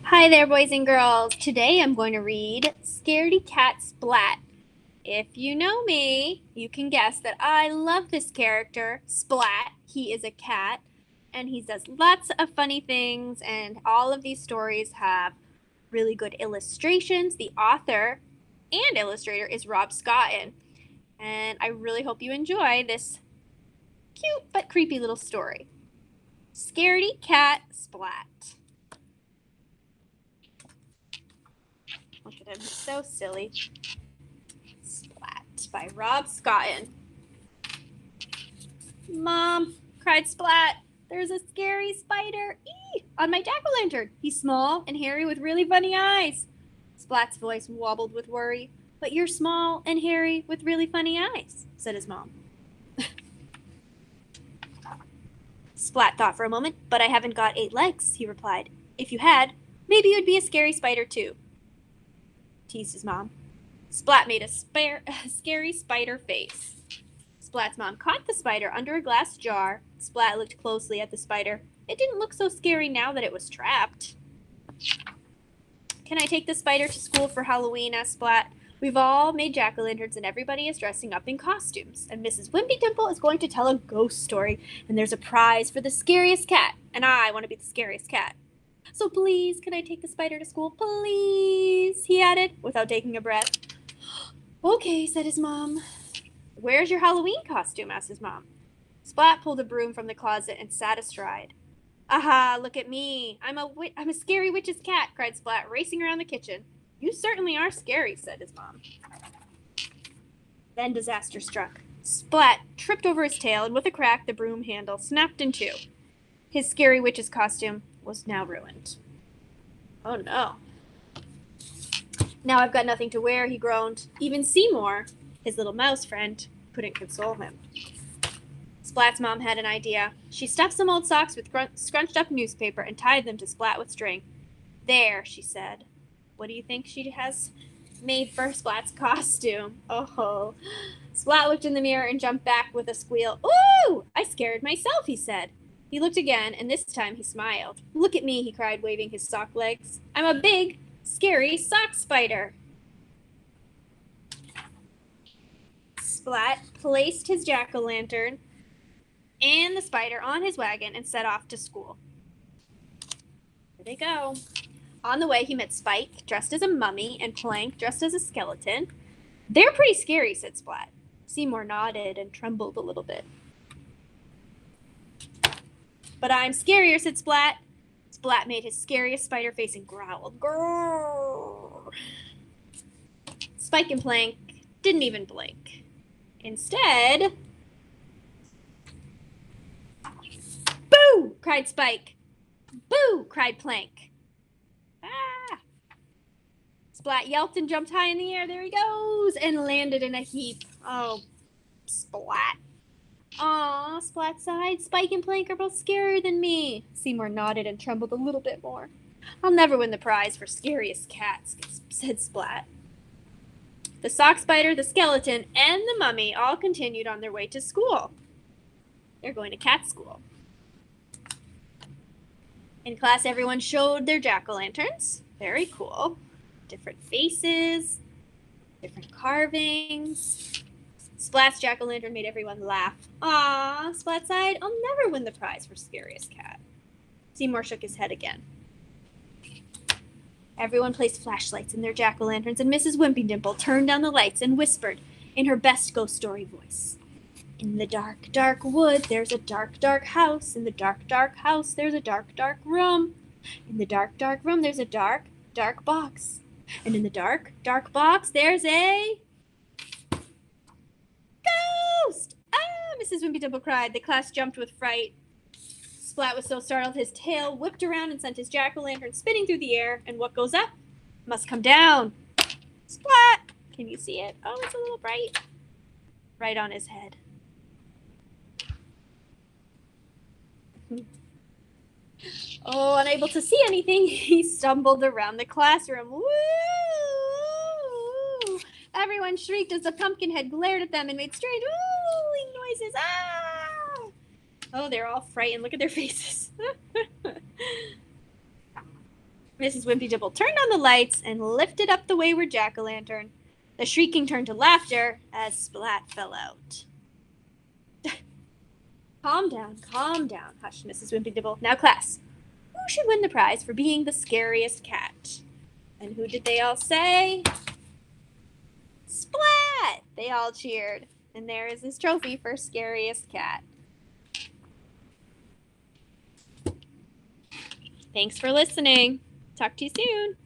Hi there, boys and girls. Today I'm going to read Scaredy Cat Splat. If you know me, you can guess that I love this character, Splat. He is a cat, and he does lots of funny things, and all of these stories have really good illustrations. The author and illustrator is Rob Scotton, and I really hope you enjoy this cute but creepy little story. Scaredy Cat Splat. Look at him, he's so silly. Splat by Rob Scotton. Mom, cried Splat, there's a scary spider on my jack-o'-lantern. He's small and hairy with really funny eyes. Splat's voice wobbled with worry. But you're small and hairy with really funny eyes, said his mom. Splat thought for a moment. But I haven't got 8 legs, he replied. If you had, maybe you'd be a scary spider too, teased his mom. Splat made a scary spider face. Splat's mom caught the spider under a glass jar. Splat looked closely at the spider. It didn't look so scary now that it was trapped. Can I take the spider to school for Halloween? Asked Splat. We've all made jack-o'-lanterns and everybody is dressing up in costumes. And Mrs. Wimpy Dimple is going to tell a ghost story. And there's a prize for the scariest cat. And I want to be the scariest cat. So please, can I take the spider to school? Please, he added, without taking a breath. Okay, said his mom. Where's your Halloween costume? Asked his mom. Splat pulled a broom from the closet and sat astride. Aha, look at me. I'm a scary witch's cat, cried Splat, racing around the kitchen. You certainly are scary, said his mom. Then disaster struck. Splat tripped over his tail, and with a crack, the broom handle snapped in two. His scary witch's costume was now ruined. Oh no. Now I've got nothing to wear, he groaned. Even Seymour, his little mouse friend, couldn't console him. Splat's mom had an idea. She stuffed some old socks with scrunched up newspaper and tied them to Splat with string. There, she said. What do you think she has made for Splat's costume? Oh. Splat looked in the mirror and jumped back with a squeal. Ooh! I scared myself, he said. He looked again, and this time he smiled. Look at me, he cried, waving his sock legs. I'm a big, scary sock spider. Splat placed his jack-o'-lantern and the spider on his wagon and set off to school. Here they go. On the way, he met Spike, dressed as a mummy, and Plank, dressed as a skeleton. They're pretty scary, said Splat. Seymour nodded and trembled a little bit. But I'm scarier, said Splat. Splat made his scariest spider face and growled. Grrr. Spike and Plank didn't even blink. Instead, boo! Cried Spike. Boo! Cried Plank. Ah! Splat yelped and jumped high in the air. There he goes! And landed in a heap. Oh, Splat. Aw, Splat sighed. Spike and Plank are both scarier than me. Seymour nodded and trembled a little bit more. I'll never win the prize for scariest cats, said Splat. The sock spider, the skeleton, and the mummy all continued on their way to school. They're going to cat school. In class, everyone showed their jack-o'-lanterns. Very cool. Different faces, different carvings. Splat's jack-o'-lantern made everyone laugh. Aw, Splat sighed. I'll never win the prize for scariest cat. Seymour shook his head again. Everyone placed flashlights in their jack-o'-lanterns, and Mrs. Wimpy-Dimple turned down the lights and whispered in her best ghost story voice. In the dark, dark wood, there's a dark, dark house. In the dark, dark house, there's a dark, dark room. In the dark, dark room, there's a dark, dark box. And in the dark, dark box, there's a ghost! Ah, Mrs. Wimpy-Dimple cried. The class jumped with fright. Splat was so startled his tail whipped around and sent his jack-o'-lantern spinning through the air. And what goes up must come down. Splat! Can you see it? Oh, it's a little bright. Right on his head. Oh, unable to see anything, he stumbled around the classroom. Woo! Everyone shrieked as the Pumpkinhead glared at them and made strange wooing noises. Ah! Oh, they're all frightened. Look at their faces. Mrs. Wimpy Dimple turned on the lights and lifted up the wayward jack-o'-lantern. The shrieking turned to laughter as Splat fell out. Calm down, hushed Mrs. Wimpy Dimple. Now, class, who should win the prize for being the scariest cat? And who did they all say? Splat! They all cheered. And there is his trophy for scariest cat. Thanks for listening. Talk to you soon.